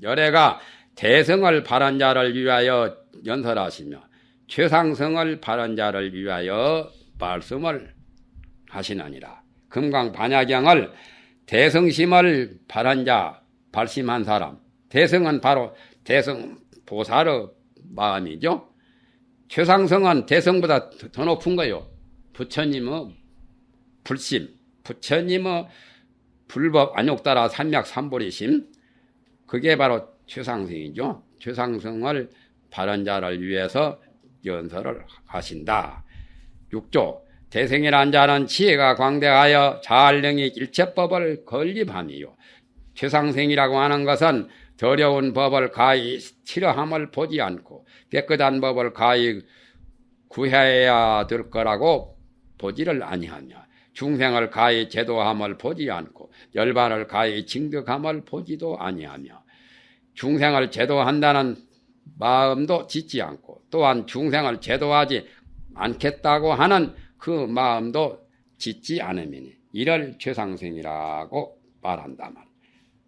열애가 대성을 바란 자를 위하여 연설하시며 최상승을 바란 자를 위하여 말씀을 하시느니라. 금강반야경을 대성심을 바란 자, 발심한 사람. 대성은 바로 대성 보살의 마음이죠. 최상승은 대성보다 더 높은 거요. 부처님의 불심, 부처님의 불법 안욕따라 삼약 삼보리심, 그게 바로 최상승이죠. 최상승을 바른 자를 위해서 연설을 하신다. 6조 대승이란 자는 지혜가 광대하여 자활능이 일체법을 건립함이요. 최상승이라고 하는 것은 더러운 법을 가히 싫어함을 보지 않고 깨끗한 법을 가히 구해야 될 거라고 보지를 아니하며 중생을 가히 제도함을 보지 않고 열반을 가히 징득함을 보지도 아니하며 중생을 제도한다는 마음도 짓지 않고 또한 중생을 제도하지 않겠다고 하는 그 마음도 짓지 않으니 이를 최상승이라고 말한다 말.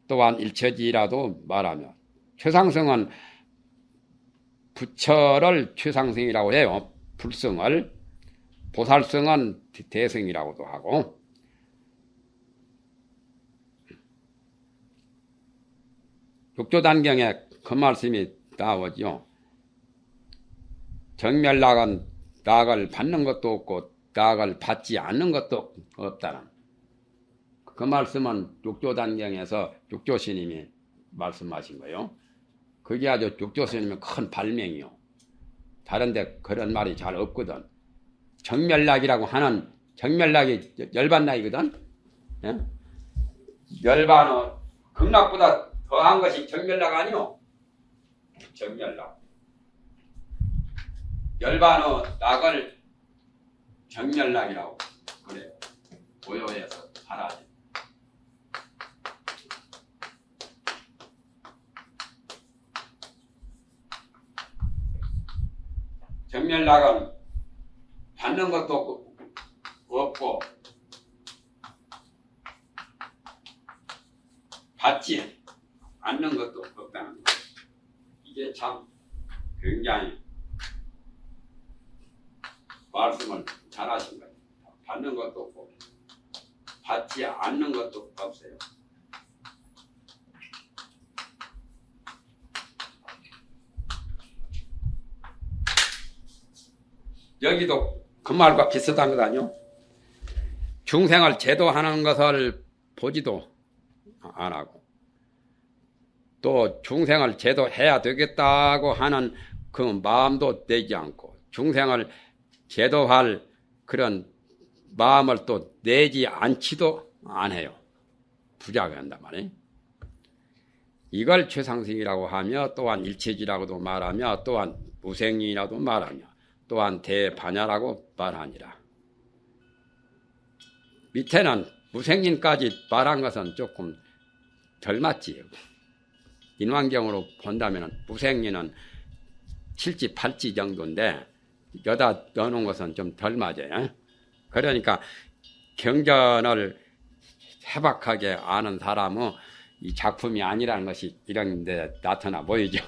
또한 일처지라도 말하며 최상승은 부처를 최상승이라고 해요. 불승을. 보살승은 대승이라고도 하고. 육조단경에 그 말씀이 나오죠. 정멸락은 낙을 받는 것도 없고 낙을 받지 않는 것도 없다는 그 말씀은 육조단경에서 육조스님이 말씀하신 거예요. 그게 아주 육조스님의 큰 발명이요. 다른 데 그런 말이 잘 없거든. 정멸락이라고 하는 정멸락이 열반락이거든. 예? 열반은 극락보다 더한 것이 정멸락 아니요. 정멸락. 열반의 낙을 정멸락이라고 그래요. 고요해서 사라져. 정멸락은 받는 것도 없고 받지 않는 것도 없다는 거. 이게 참 굉장히 말씀을 잘하신 거예요. 받는 것도 없고 받지 않는 것도 없어요. 여기도 그 말과 비슷한 것 아니요? 중생을 제도하는 것을 보지도 안 하고 또 중생을 제도해야 되겠다고 하는 그 마음도 내지 않고 중생을 제도할 그런 마음을 또 내지 않지도 않아요. 부작한단 말이에요. 이걸 최상승이라고 하며 또한 일체지라고도 말하며 또한 무생이라도 말하며 또한 대반야라고 말하니라. 밑에는 무생인까지 말한 것은 조금 덜 맞지요. 인왕경으로 본다면 무생인은 7지 8지 정도인데 여다 넣어놓은 것은 좀 덜 맞아요. 그러니까 경전을 해박하게 아는 사람은 이 작품이 아니라는 것이 이런 데 나타나 보이죠.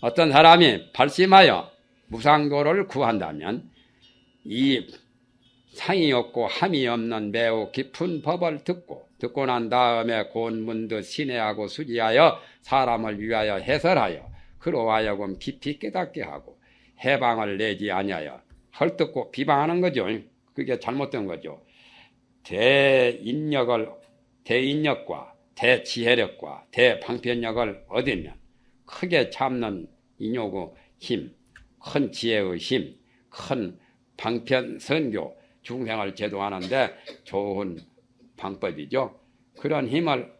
어떤 사람이 발심하여 무상도를 구한다면 이 상이 없고 함이 없는 매우 깊은 법을 듣고 난 다음에 곤문득 신뢰하고 수지하여 사람을 위하여 해설하여 그로 하여금 깊이 깨닫게 하고 해방을 내지 아니하여 헐뜯고 비방하는 거죠. 그게 잘못된 거죠. 대인력과 대지혜력과 대방편력을 얻으면 크게 참는 인욕의 힘, 큰 지혜의 힘, 큰 방편 선교, 중생을 제도하는데 좋은 방법이죠. 그런 힘을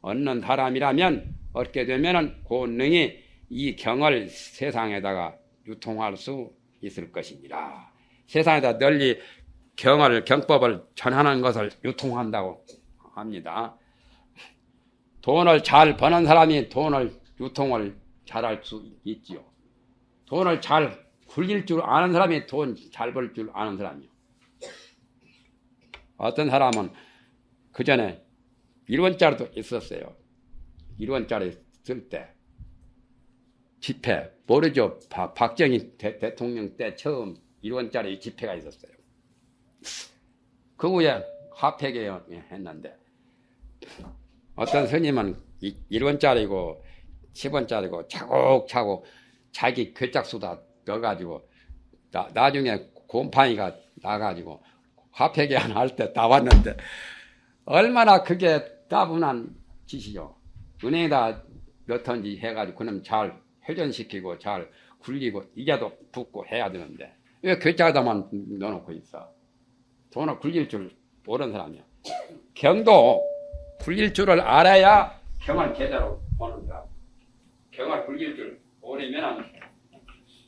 얻는 사람이라면 얻게 되면 권능이 이 경을 세상에다가 유통할 수 있을 것이니라. 세상에다 널리 경법을 전하는 것을 유통한다고 합니다. 돈을 잘 버는 사람이 돈을 유통을 잘할 수 있지요. 돈을 잘 굴릴 줄 아는 사람이 돈 잘 벌 줄 아는 사람이요. 어떤 사람은 그 전에 1원짜리도 있었어요. 1원짜리 때 집회 모르죠. 박정희 대통령 때 처음 1원짜리 집회가 있었어요. 그 후에 화폐개혁 했는데 어떤 스님은 1원짜리고 10원짜리고 차곡차곡 자기 괴짝수다 넣어가지고 나중에 곰팡이가 나가지고 화폐개혁 할 때 다 왔는데 얼마나 그게 따분한 짓이죠. 은행에다 넣던지 해가지고 그놈 잘 회전시키고 잘 굴리고 이자도 붓고 해야 되는데 왜 괴짝에다만 넣어놓고 있어. 돈을 굴릴 줄 모르는 사람이야. 경도 굴릴 줄을 알아야 경을 제대로 보는 사람. 경을 굴릴 줄 모르면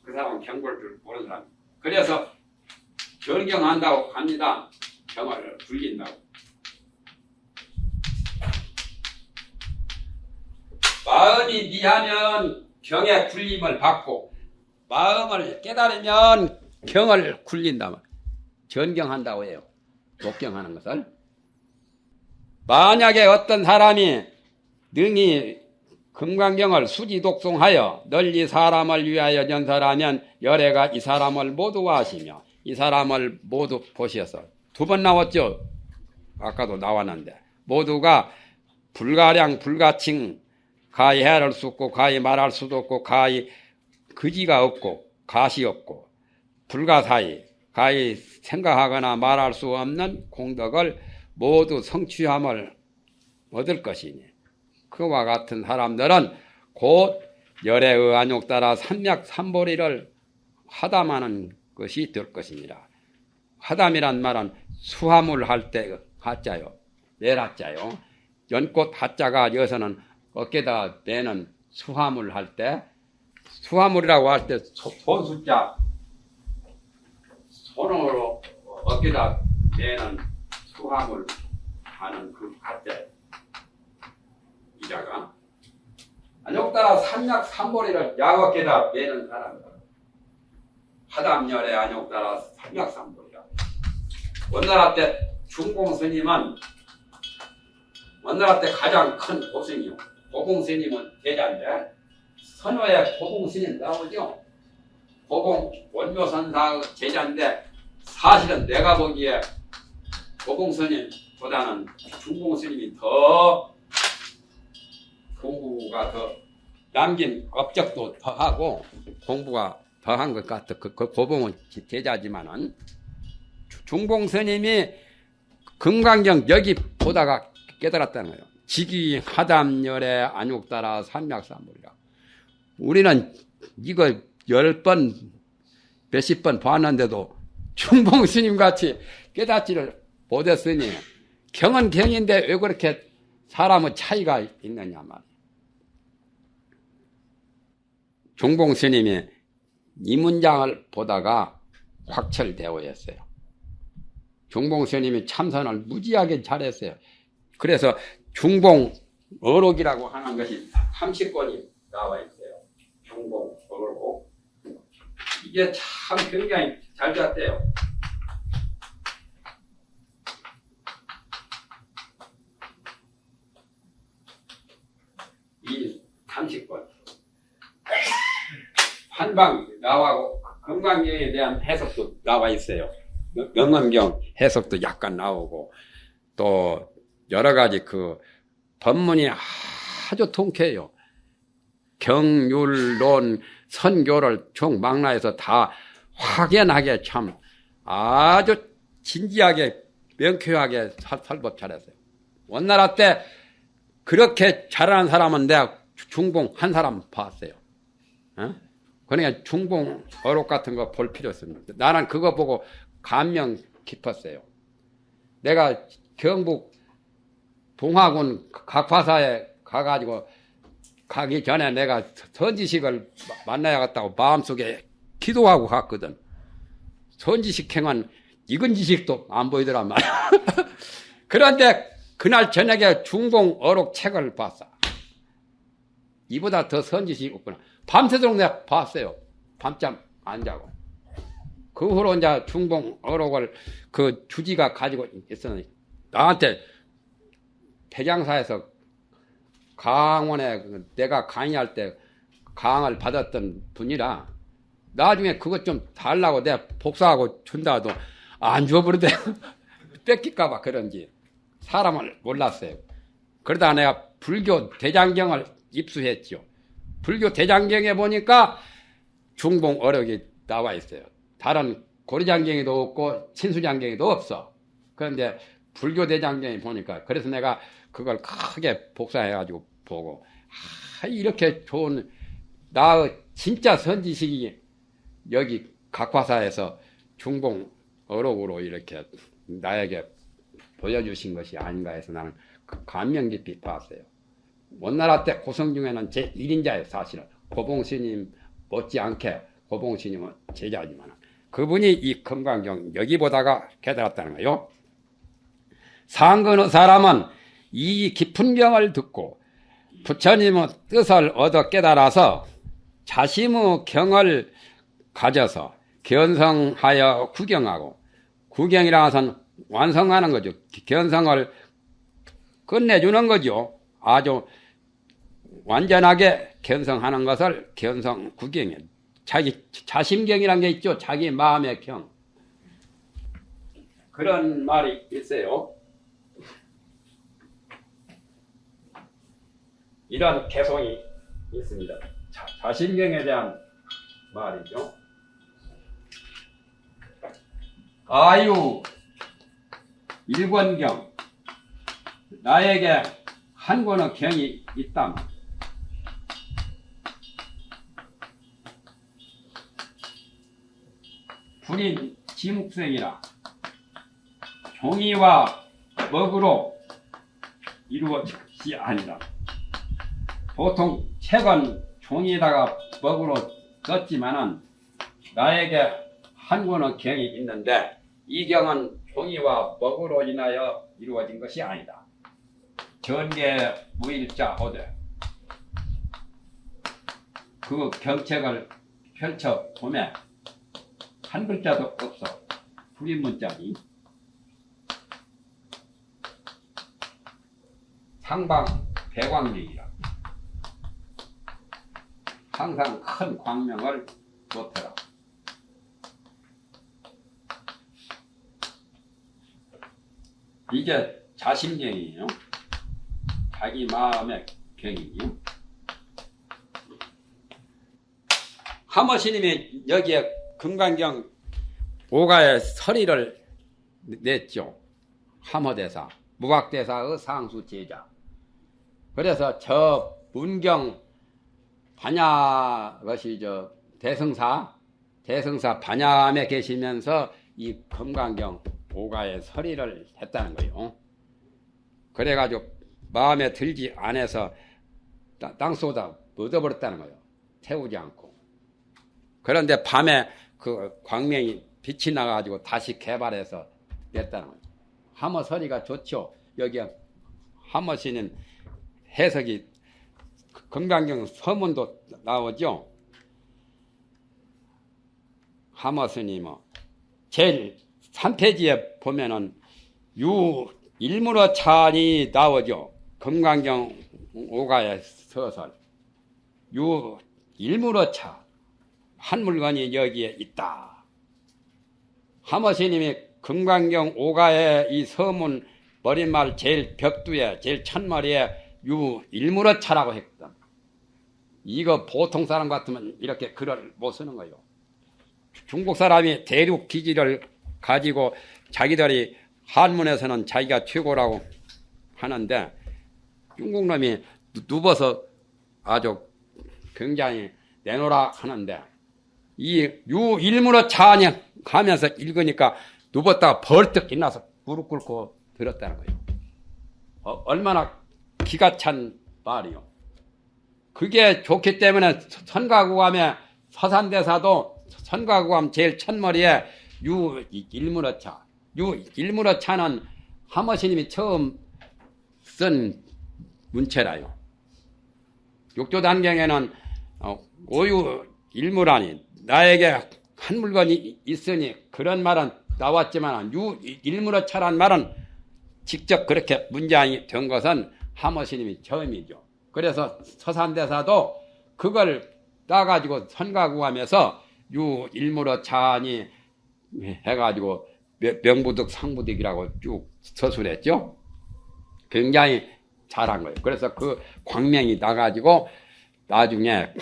그 사람은 경 볼 줄 모르는 사람. 그래서 절경한다고 합니다. 경을 굴린다고. 마음이 미하면 경의 굴림을 받고 마음을 깨달으면 경을 굴린다. 전경한다고 해요. 독경하는 것을. 만약에 어떤 사람이 능히 금강경을 수지독송하여 널리 사람을 위하여 전설하면 열애가 이 사람을 모두 아시며 이 사람을 모두 보시어서 두 번 나왔죠. 아까도 나왔는데 모두가 불가량 불가칭 가히 해할 수 없고 가히 말할 수도 없고 가히 그지가 없고 가시 없고 불가사의 가히 생각하거나 말할 수 없는 공덕을 모두 성취함을 얻을 것이니 그와 같은 사람들은 곧 열애의 안욕 따라 삼맥삼보리를 하담하는 것이 될 것이니라. 하담이란 말은 수화물 할 때 하자요. 내라자요. 연꽃 하자가 여기서는 어깨다 매는 수화물 할 때 수화물이라고 할 때 손숫자 손으로 어깨다 매는 수화물 하는 그 하자 이자가 안욕 따라 삼맥삼보리를 약어깨다 매는 사람이다. 하담열애 안욕 따라 삼맥삼보리라. 원나라 때 중공스님은 원나라 때 가장 큰 고승이요. 고공스님은 제자인데 선호에 고공스님 나오죠. 고공 원묘선사 제자인데 사실은 내가 보기에 고공스님보다는 중공스님이 더 공부가 더 남긴 업적도 더 하고 공부가 더 한 것 같아. 그 고봉은 제자지만은 중봉스님이 금강경 여기 보다가 깨달았다는 거예요. 직이 하담열애 안욕 따라 삼맥삼보리라. 우리는 이거 10번 몇십 번 봤는데도 중봉스님 같이 깨닫지를 못했으니 경은 경인데 왜 그렇게 사람의 차이가 있느냐 말이에요. 중봉스님이 이 문장을 보다가 확철대오했어요. 중봉스님이 참선을 무지하게 잘했어요. 그래서 중봉 어록이라고 하는 것이 30권이 나와 있어요. 중봉 어록. 이게 참 굉장히 잘 잤대요. 이 30권. 한방 나와고 금강경에 대한 해석도 나와 있어요. 명암경 해석도 약간 나오고 또 여러 가지 그 법문이 아주 통쾌해요. 경율론 선교를 총망라해서 다 확연하게 참 아주 진지하게 명쾌하게 설법 잘했어요. 원나라 때 그렇게 잘하는 사람은 내가 중봉 한 사람 봤어요. 어? 그러니까 중봉 어록 같은 거 볼 필요 없습니다. 나는 그거 보고 감명 깊었어요. 내가 경북 동화군 각파사에 가가지고 가기 전에 내가 선지식을 만나야겠다고 마음속에 기도하고 갔거든. 선지식행은 익은 지식도 안 보이더란 말이야. 그런데 그날 저녁에 중봉 어록 책을 봤어. 이보다 더 선지식이 없구나. 밤새도록 내가 봤어요. 밤잠 안 자고. 그 후로 이제 중봉 어록을 그 주지가 가지고 있었는데 나한테 백양사에서 강원에 내가 강의할 때 강을 받았던 분이라 나중에 그것 좀 달라고 내가 복사하고 준다도 안 줘버리대. 뺏길까봐 그런지 사람을 몰랐어요. 그러다 내가 불교 대장경을 입수했죠. 불교 대장경에 보니까 중봉 어록이 나와 있어요. 다른 고려장경에도 없고 친수장경에도 없어. 그런데 불교 대장경에 보니까 그래서 내가 그걸 크게 복사해가지고 보고 이렇게 좋은 나의 진짜 선지식이 여기 각화사에서 중봉 어록으로 이렇게 나에게 보여주신 것이 아닌가 해서 나는 감명 깊이 봤어요. 원나라 때 고성 중에는 제 1인자예요. 사실은 고봉스님 못지않게 고봉스님은 제자지만 그분이 이 금강경 여기 보다가 깨달았다는 거예요. 상근의 사람은 이 깊은 경을 듣고 부처님의 뜻을 얻어 깨달아서 자심의 경을 가져서 견성하여 구경하고, 구경이라 해서는 완성하는 거죠. 견성을 끝내주는 거죠. 아주 완전하게 견성하는 것을 견성 구경이에요. 자기 자심경이라는 게 있죠. 자기 마음의 경. 그런 말이 있어요. 이런 개성이 있습니다. 자심경에 대한 말이죠. 아유 일권경, 나에게 한 권의 경이 있다면 불인 지묵생이라 종이와 먹으로 이루어지지 아니라. 보통 책은 종이에다가 먹으로 썼지만은 나에게 한 권의 경이 있는데 이 경은 종이와 먹으로 인하여 이루어진 것이 아니다. 전계 무일자 호대. 그 경책을 펼쳐 보면 한 글자도 없어. 불인 문자니. 상방 배광명이라. 항상 큰 광명을 놓더라. 이게 자심경이에요. 자기 마음의 경이에요. 하모스님이 여기에 금강경 5가의 서리를 냈죠. 하모대사, 무각대사의 상수 제자. 그래서 저 문경 반야 것이 저 대승사 반야암에 계시면서 이 금강경 5가의 서리를 했다는 거예요. 그래가지고 마음에 들지 않아서 땅속에다 묻어버렸다는 거예요. 태우지 않고. 그런데 밤에 그 광명이 빛이 나가지고 다시 개발해서 냈다는 거예요. 하모서리가 좋죠. 여기 하모스님 해석이 금강경 서문도 나오죠. 하모스님은 제일 3페이지에 보면은 유 일문어 찬이 나오죠. 금강경 5가의 서설. 유 일문어 차. 한 물건이 여기에 있다. 하모스님이 금강경 5가의 이 서문 머릿말 제일 벽두에 제일 첫머리에 유 일문어 차라고 했거든. 이거 보통 사람 같으면 이렇게 글을 못 쓰는 거예요. 중국 사람이 대륙 기지를 가지고 자기들이 한문에서는 자기가 최고라고 하는데 중국 놈이 누워서 아주 굉장히 내놓으라 하는데 이 유 일문어 차니 하면서 읽으니까 누웠다가 벌떡 일어나서 무릎 꿇고 들었다는 거예요. 얼마나 기가 찬 말이요. 그게 좋기 때문에 선가구감의 서산대사도 선가구감 제일 첫머리에 유 일문어 차. 유 일문어 차는 하모스님이 처음 쓴 문체라요. 육조단경에는 오유 일무라니 나에게 한 물건이 있으니 그런 말은 나왔지만 유 일문어 차란 말은 직접 그렇게 문장이 된 것은 하모스님이 처음이죠. 그래서 서산대사도 그걸 따가지고 선가구하면서 유일무러 차니 해가지고 명부득 상부득이라고 쭉 서술했죠. 굉장히 잘한 거예요. 그래서 그 광명이 나가지고 나중에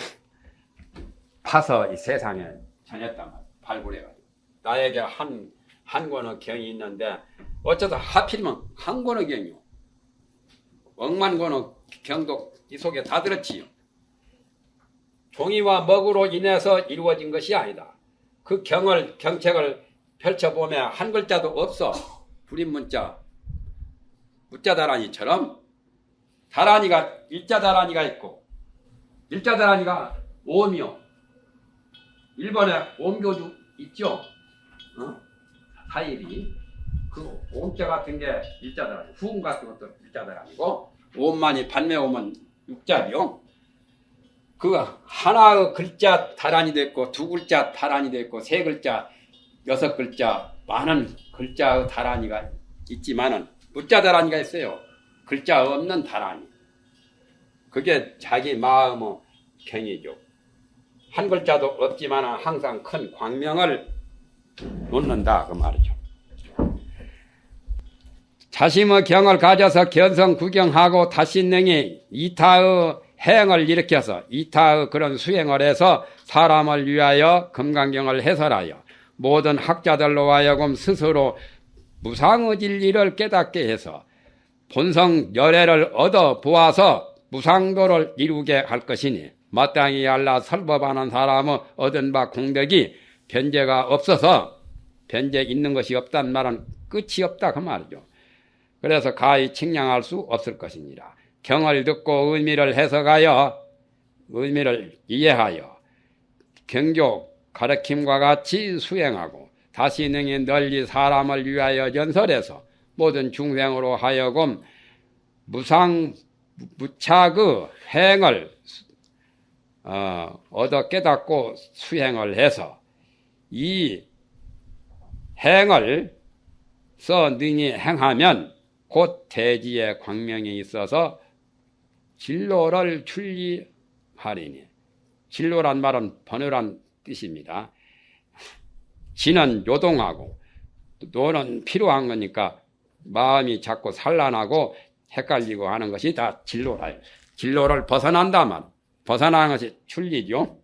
파서 이 세상에 전했단 말이에요. 발굴해가지고. 나에게 한 권의 경이 있는데 어쩌다 하필이면 한 권의 경이요. 억만 권의 경도 이 속에 다 들었지요. 종이와 먹으로 인해서 이루어진 것이 아니다. 그 경책을 펼쳐보면 한 글자도 없어. 불임문자, 무자다란이처럼 일자다란이가 있고, 일자다란이가 옴이요. 일본에 옴교주 있죠? 사일이. 그 옴자 같은 게 일자다란이, 후음 같은 것도 일자다란이고, 옴만이 반매오면 육자리요. 그 하나의 글자 다란이도 있고, 두 글자 다란이도 있고, 세 글자, 여섯 글자, 많은 글자의 다란이가 있지만은, 무자 다란이가 있어요. 글자 없는 다란이. 그게 자기 마음의 경이죠. 한 글자도 없지만 항상 큰 광명을 놓는다 그 말이죠. 자심의 경을 가져서 견성 구경하고 다시 능히 이타의 행을 일으켜서 이타의 그런 수행을 해서 사람을 위하여 금강경을 해설하여 모든 학자들로 하여금 스스로 무상의 진리를 깨닫게 해서 본성 열애를 얻어 보아서 무상도를 이루게 할 것이니 마땅히 알라 설법하는 사람의 얻은 바 공덕이 변제가 없어서 변제 있는 것이 없단 말은 끝이 없다 그 말이죠. 그래서 가히 측량할 수 없을 것이니라. 경을 듣고 의미를 해석하여 의미를 이해하여 경교 가르침과 같이 수행하고 다시 능히 널리 사람을 위하여 전설해서 모든 중생으로 하여금 무착의 행을 얻어 깨닫고 수행을 해서 이 행을 능히 행하면 곧 대지의 광명이 있어서 진로를 출리하리니. 진로란 말은 번호란 뜻입니다. 지는 요동하고 노는 필요한 거니까 마음이 자꾸 산란하고 헷갈리고 하는 것이 다 진로라요. 진로를 벗어난다면 벗어나는 것이 출리죠.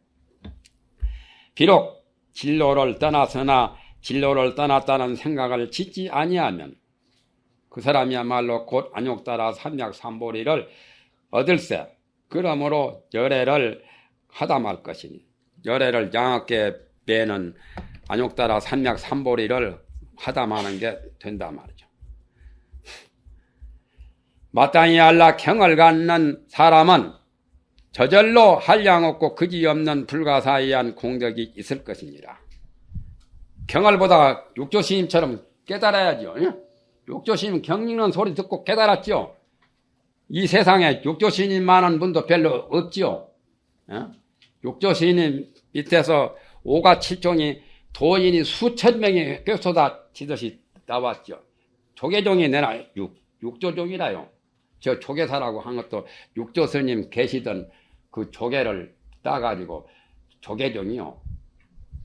비록 진로를 떠났으나 진로를 떠났다는 생각을 짓지 아니하면 그 사람이야말로 곧 안욕따라 삼약삼보리를 얻을세. 그러므로 열애를 하다 말 것이니 열애를 양하게 빼는 안욕따라 삼약삼보리를 하다 마는 게 된다 말이죠. 마땅히 알라 경을 갖는 사람은 저절로 한량 없고 그지없는 불가사의한 공덕이 있을 것이니라. 경을 보다가 육조스님처럼 깨달아야죠. 육조스님 경 읽는 소리 듣고 깨달았죠. 이 세상에 육조스님만한 분도 별로 없죠. 육조스님 밑에서 오가칠종이 도인이 수천 명이 꿰쏟아지듯이 나왔죠. 조계종이 내나 육조종이라요. 저 조계사라고 한 것도 육조스님 계시던 그 조계를 따가지고 조계종이요.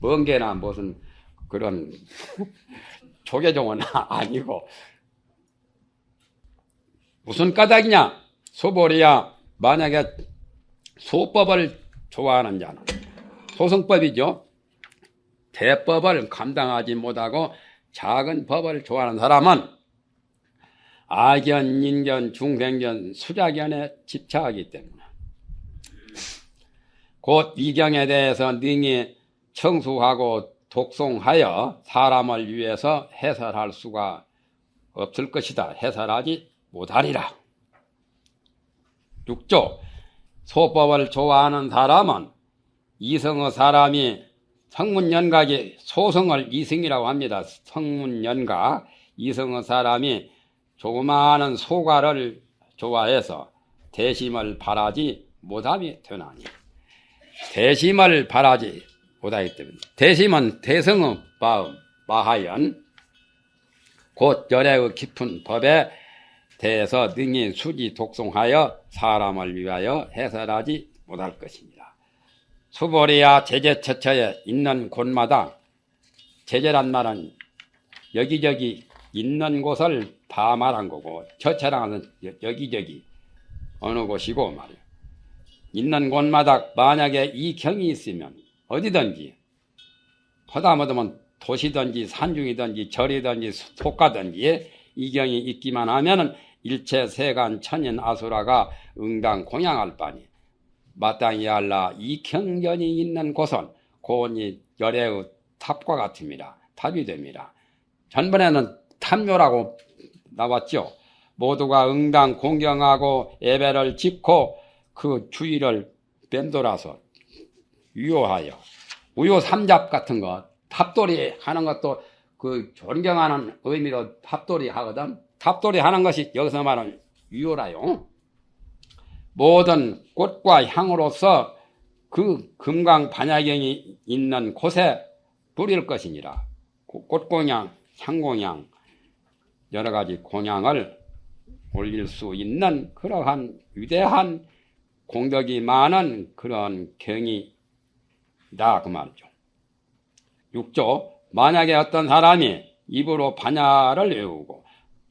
뭔게나 무슨 그런 조계종은 아니고 무슨 까닭이냐? 소보리야. 만약에 소법을 좋아하는 자는 소승법이죠. 대법을 감당하지 못하고 작은 법을 좋아하는 사람은 악견, 인견, 중생견, 수작견에 집착하기 때문에 곧 이경에 대해서 능히 청수하고 독송하여 사람을 위해서 해설할 수가 없을 것이다. 해설하지 못하리라. 6조 소법을 좋아하는 사람은 이성의 사람이 성문연각이 소성을 이성이라고 합니다. 성문연각 이성의 사람이 조그마한 소가를 좋아해서 대심을 바라지 못함이 되나니 대심을 바라지 못하기 때문에 대심은 대성의 마음 마하연 곧 열애의 깊은 법에 대해서 능히 수지 독송하여 사람을 위하여 해설하지 못할 것입니다. 수보리야 제제처처에 있는 곳마다, 제제란 말은 여기저기 있는 곳을 다 말한 거고, 처처랑은 여기저기 어느 곳이고 말이에요. 있는 곳마다 만약에 이 경이 있으면 어디든지, 허다못하면 도시든지 산중이든지 절이든지 속가든지 이 경이 있기만 하면은 일체 세간 천인 아수라가 응당 공양할 바니, 마땅히 알라 이 경전이 있는 곳은 고온이 열애의 탑과 같습니다. 탑이 됩니다. 전번에는 탑묘라고 나왔죠. 모두가 응당 공경하고 예배를 짓고 그 주위를 맴돌아서 유효하여, 우효 삼잡 같은 것, 탑돌이 하는 것도 그 존경하는 의미로 탑돌이 하거든. 탑돌이 하는 것이 여기서 말하는 유효라요. 모든 꽃과 향으로서 그 금강 반야경이 있는 곳에 뿌릴 것이니라. 꽃공양, 향공양, 여러 가지 공양을 올릴 수 있는 그러한 위대한 공덕이 많은 그런 경이다 그 말이죠. 6조, 만약에 어떤 사람이 입으로 반야를 외우고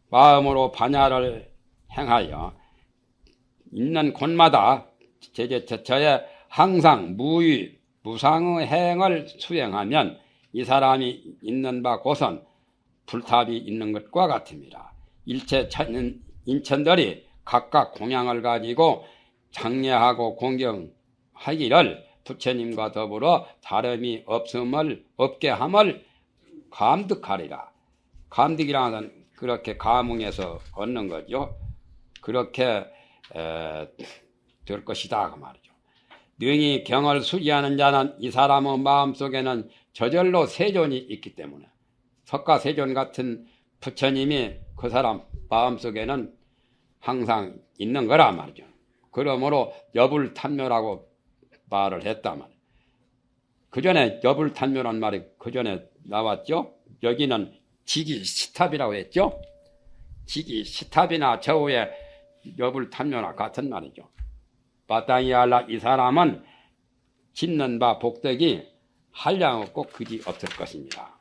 마음으로 반야를 행하여 있는 곳마다 제제처처에 항상 무의 무상의 행을 수행하면 이 사람이 있는 바 곳은 불탑이 있는 것과 같습니다. 일체 인천들이 각각 공양을 가지고 장례하고 공경하기를 부처님과 더불어 다름이 없게 함을 감득하리라. 감득이라는 그렇게 감흥해서 얻는 거죠. 그렇게 될 것이다 그 말이죠. 능히 경을 수지하는 자는 이 사람의 마음속에는 저절로 세존이 있기 때문에, 석가세존 같은 부처님이 그 사람 마음속에는 항상 있는 거라 말이죠. 그러므로 여불탄묘라고 말을 했단 말이에요. 그 전에 여불탄묘란 말이 그 전에 나왔죠. 여기는 지기시탑이라고 했죠. 지기시탑이나 저우에 여불탄묘나 같은 말이죠. 마땅히 알라 이 사람은 짓는 바 복덕이 한량없고 그지 없을 것입니다.